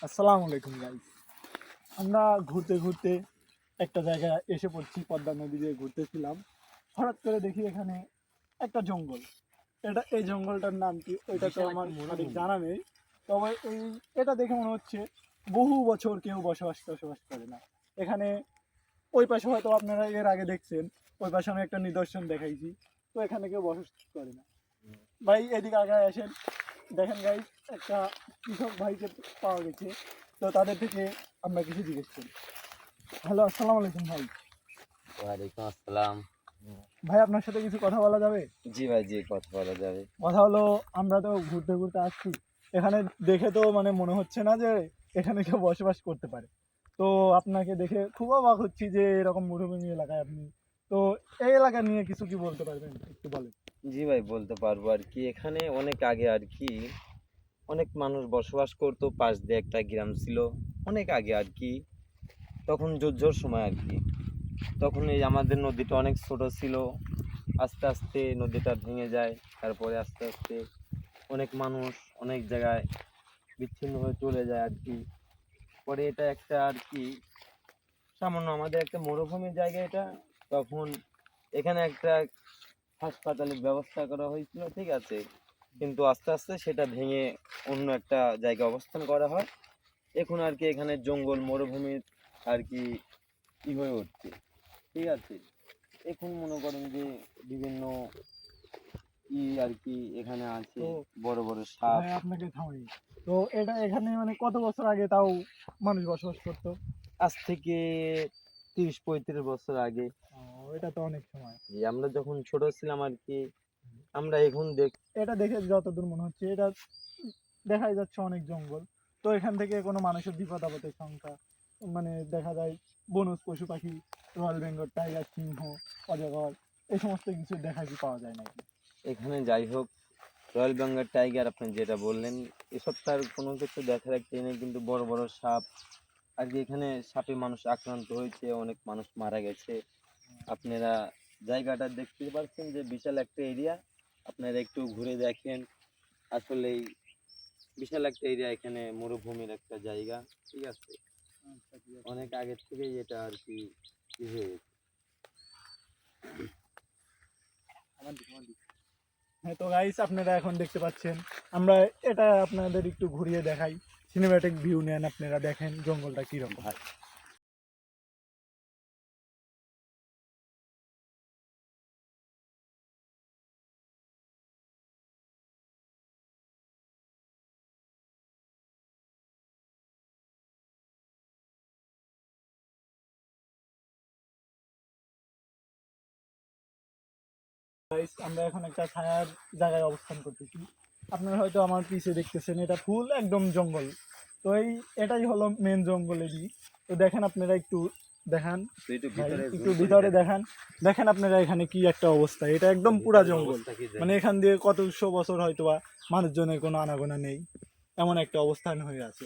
আসসালামু আলাইকুম গাইস। আমরা ঘুরতে ঘুরতে একটা জায়গায় এসে পড়ছি, পদ্মা নদী দিয়ে ঘুরতেছিলাম। হঠাৎ করে দেখি এখানে একটা জঙ্গল। এই জঙ্গলটার নাম কি ওইটা তো আমার সঠিক জানা নেই। তবে এটা দেখে মনে হচ্ছে বহু বছর কেউ বসবাস করে না এখানে। ওই পাশে হয়তো আপনারা এর আগে দেখছেন, ওই পাশে আমি একটা নিদর্শন দেখাইছি। তো এখানে কেউ বসবাস করে না। ভাই এদিকে আগে আসেন, দেখেন গাইস, একটা কৃষক ভাইকে পাওয়া গেছে। তো তাদের থেকে আমরা কিছু জিজ্ঞেস করি। হ্যালো, আসসালামু আলাইকুম ভাই। ওয়ালাইকুম আসসালাম। ভাই আপনার সাথে কিছু কথা বলা যাবে? জি ভাই, জি কথা বলা যাবে। কথা হলো, আমরা তো ঘুরতে ঘুরতে আসছি, এখানে দেখে তো মানে মনে হচ্ছে না যে এখানে কেউ বসবাস করতে পারে। তো আপনাকে দেখে খুব অবাক হচ্ছি যে এরকম মরুভূমি এলাকায় আপনি। তো এই এলাকা নিয়ে কিছু কি বলতে পারবেন, একটু বলেন। জি ভাই, বলতে পারবো আর কি। এখানে অনেক আগে আর কি অনেক মানুষ বসবাস করতো, পাশ দিয়ে একটা গ্রাম ছিল অনেক আগে আর কি। তখন যুদ্ধর সময় আর কি। তখন এই আমাদের নদীটা অনেক ছোট ছিল, আস্তে আস্তে নদীটা ভেঙে যায়। তারপরে আস্তে আস্তে অনেক মানুষ অনেক জায়গায় বিচ্ছিন্ন হয়ে চলে যায় আর কি। পরে এটা একটা আর কি সামান্য আমাদের একটা মরুভূমির জায়গা এটা। তখন এখানে একটা হাসপাতালের ব্যবস্থা করা হয়েছিল, ঠিক আছে। কিন্তু আস্তে আস্তে সেটা ভেঙে অন্য একটা জায়গায় অবস্থান করা হয়। এখন আর কি এখানে জঙ্গল মরুভূমির আর কি হয়ে উঠছে, ঠিক আছে। এখন মনে করেন যে বিভিন্ন আর কি এখানে আছে, তো বড় বড় সাপ। ভাই আপনাকে থামাই, তো এটা এখানে মানে কত বছর আগে তাও মানুষ বসবাস করতো? আজ থেকে 30-35 বছর আগে। ও, এটা তো অনেক সময়। যে আমরা যখন ছোট ছিলাম আর কি, আমরা এখন এটা দেখে যতদূর মনে হচ্ছে, এটা দেখাই যাচ্ছে অনেক জঙ্গল। তো এখান থেকে কোনো মানুষের বিপদ আপদের সংখ্যা মানে দেখা যায় বনজ পশু পাখি, রয়্যাল বেঙ্গল টাইগার, সিংহ, অজগর, এই সমস্ত কিছু দেখা কি পাওয়া যায় নাকি? এখানে যাই হোক, রয়্যাল বেঙ্গল টাইগার আপনি যেটা বললেন, এসব তার কোনো কিছু দেখা রাখতে নেই, কিন্তু বড় বড় সাপ আর কি। এখানে সাপে মানুষ আক্রান্ত হয়েছে, অনেক মানুষ মারা গেছে। আপনারা জায়গাটা দেখতে পাচ্ছেন যে বিশাল একটা এরিয়া। আপনারা একটু ঘুরে দেখেন, আসলেই বিশাল একটা এরিয়া। এখানে মরুভূমির একটা জায়গা, ঠিক আছে। আচ্ছা, ঠিক আছে। অনেক আগের থেকেই এটা আর কি হয়ে গেছে। হ্যাঁ, তো গাইস আপনারা এখন দেখতে পাচ্ছেন, আমরা এটা আপনাদের একটু ঘুরিয়ে দেখাই, সিনেম্যাটিক ভিউ নেন, আপনারা দেখেন জঙ্গলটা কিরকম। গাইস আমরা এখন একটা ছায়ার জায়গায় অবস্থান করতেছি। আপনারা হয়তো আমার পিছে দেখতেছেন, এটা ফুল একদম জঙ্গল। তো এটাই হলো মেন জঙ্গলেরই। তো দেখেন আপনারা একটু দেখান ভাই, একটু ভিতরে দেখান। দেখেন আপনারা এখানে কি একটা অবস্থা, এটা একদম পুরা জঙ্গল। মানে এখান দিয়ে কত 100 বছর হয়তো বা মানুষজনের কোনো আনাগোনা নেই, এমন একটা অবস্থান হয়ে আছে।